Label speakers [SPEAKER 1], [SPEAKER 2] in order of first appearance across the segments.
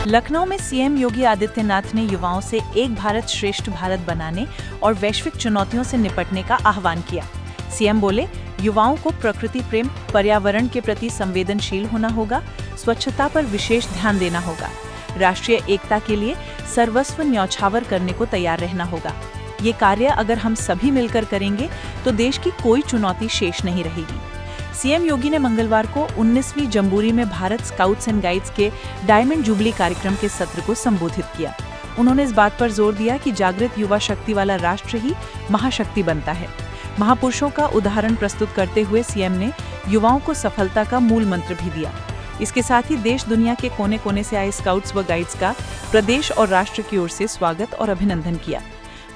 [SPEAKER 1] लखनऊ में सीएम योगी आदित्यनाथ ने युवाओं से एक भारत श्रेष्ठ भारत बनाने और वैश्विक चुनौतियों से निपटने का आह्वान किया। सीएम बोले, युवाओं को प्रकृति प्रेम, पर्यावरण के प्रति संवेदनशील होना होगा, स्वच्छता पर विशेष ध्यान देना होगा, राष्ट्रीय एकता के लिए सर्वस्व न्यौछावर करने को तैयार रहना होगा। ये कार्य अगर हम सभी मिलकर करेंगे तो देश की कोई चुनौती शेष नहीं रहेगी। सीएम योगी ने मंगलवार को 19वीं जम्बूरी में भारत स्काउट्स एंड गाइड्स के डायमंड जुबली कार्यक्रम के सत्र को संबोधित किया। उन्होंने इस बात पर जोर दिया कि जागृत युवा शक्ति वाला राष्ट्र ही महाशक्ति बनता है। महापुरुषों का उदाहरण प्रस्तुत करते हुए सीएम ने युवाओं को सफलता का मूल मंत्र भी दिया। इसके साथ ही देश दुनिया के कोने कोने से आए स्काउट्स व गाइड्स का प्रदेश और राष्ट्र की ओर से स्वागत और अभिनंदन किया।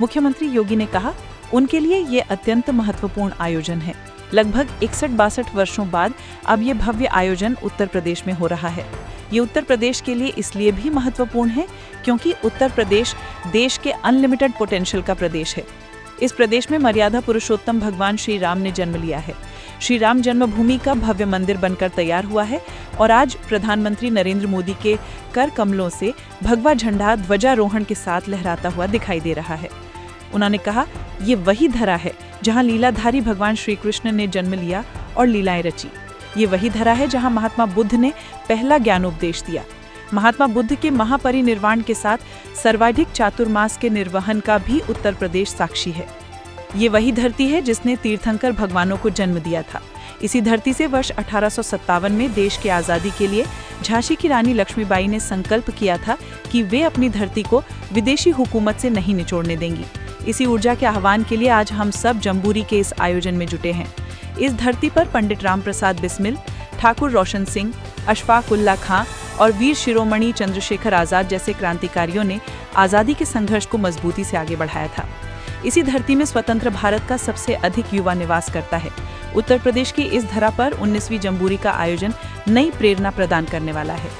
[SPEAKER 1] मुख्यमंत्री योगी ने कहा, उनके लिए ये अत्यंत महत्वपूर्ण आयोजन है। लगभग 61-62 वर्षों बाद अब ये भव्य आयोजन उत्तर प्रदेश में हो रहा है। ये उत्तर प्रदेश के लिए इसलिए भी महत्वपूर्ण है क्योंकि उत्तर प्रदेश देश के अनलिमिटेड पोटेंशियल का प्रदेश है। इस प्रदेश में मर्यादा पुरुषोत्तम भगवान श्री राम ने जन्म लिया है। श्री राम जन्मभूमि का भव्य मंदिर बनकर तैयार हुआ है और आज प्रधानमंत्री नरेंद्र मोदी के कर कमलों से भगवा झंडा ध्वजारोहण के साथ लहराता हुआ दिखाई दे रहा है। उन्होंने कहा, ये वही धरा है जहां लीलाधारी भगवान श्री कृष्ण ने जन्म लिया और लीलाएं रची। ये वही धरा है जहां महात्मा बुद्ध ने पहला ज्ञानोपदेश दिया। महात्मा बुद्ध के महापरिनिर्वाण के साथ सर्वाधिक चातुर्मास के निर्वहन का भी उत्तर प्रदेश साक्षी है। ये वही धरती है जिसने तीर्थंकर भगवानों को जन्म दिया था। इसी धरती से वर्ष 1857 में देश की आज़ादी के लिए झांसी की रानी लक्ष्मीबाई ने संकल्प किया था कि वे अपनी धरती को विदेशी हुकूमत से नहीं निचोड़ने देंगी। इसी ऊर्जा के आह्वान के लिए आज हम सब जम्बूरी के इस आयोजन में जुटे हैं। इस धरती पर पंडित राम प्रसाद बिस्मिल, ठाकुर रोशन सिंह, अशफाक उल्लाह खां और वीर शिरोमणि चंद्रशेखर आजाद जैसे क्रांतिकारियों ने आज़ादी के संघर्ष को मजबूती से आगे बढ़ाया था। इसी धरती में स्वतंत्र भारत का सबसे अधिक युवा निवास करता है। उत्तर प्रदेश की इस धरा पर 19वीं जम्बूरी का आयोजन नई प्रेरणा प्रदान करने वाला है।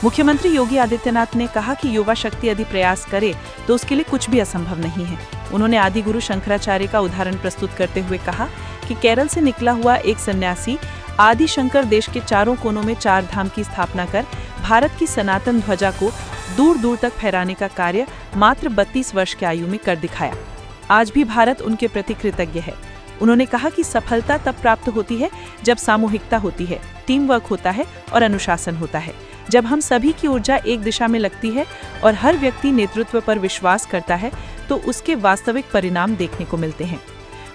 [SPEAKER 1] मुख्यमंत्री योगी आदित्यनाथ ने कहा कि युवा शक्ति यदि प्रयास करे तो उसके लिए कुछ भी असंभव नहीं है। उन्होंने आदि गुरु शंकराचार्य का उदाहरण प्रस्तुत करते हुए कहा कि केरल से निकला हुआ एक सन्यासी आदि शंकर देश के चारों कोनों में 4 धाम की स्थापना कर भारत की सनातन ध्वजा को दूर दूर तक फहराने का कार्य मात्र 32 वर्ष की आयु में कर दिखाया। आज भी भारत उनके प्रति कृतज्ञ है। उन्होंने कहा कि सफलता तब प्राप्त होती है जब सामूहिकता होती है, टीम वर्क होता है और अनुशासन होता है। जब हम सभी की ऊर्जा एक दिशा में लगती है और हर व्यक्ति नेतृत्व पर विश्वास करता है तो उसके वास्तविक परिणाम देखने को मिलते हैं।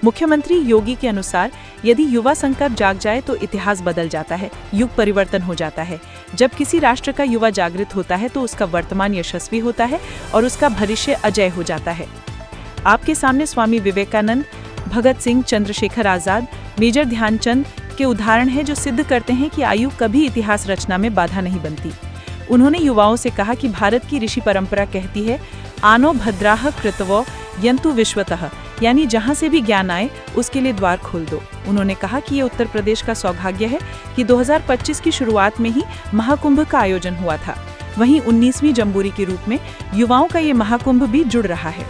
[SPEAKER 1] मुख्यमंत्री योगी के अनुसार यदि युवा संकल्प जाग जाए तो इतिहास बदल जाता है, युग परिवर्तन हो जाता है। जब किसी राष्ट्र का युवा जागृत होता है तो उसका वर्तमान यशस्वी होता है और उसका भविष्य अजय हो जाता है। आपके सामने स्वामी विवेकानंद, भगत सिंह, चंद्रशेखर आजाद, मेजर ध्यानचंद के उदाहरण हैं जो सिद्ध करते हैं कि आयु कभी इतिहास रचना में बाधा नहीं बनती। उन्होंने युवाओं से कहा कि भारत की ऋषि परंपरा कहती है, आनो भद्राह कृतवो यंतु विश्वतः, यानी जहां से भी ज्ञान आए उसके लिए द्वार खोल दो। उन्होंने कहा कि ये उत्तर प्रदेश का सौभाग्य है कि 2025 की शुरुआत में ही महाकुंभ का आयोजन हुआ था। वहीं 19वीं जम्बूरी के रूप में युवाओं का ये महाकुंभ भी जुड़ रहा है।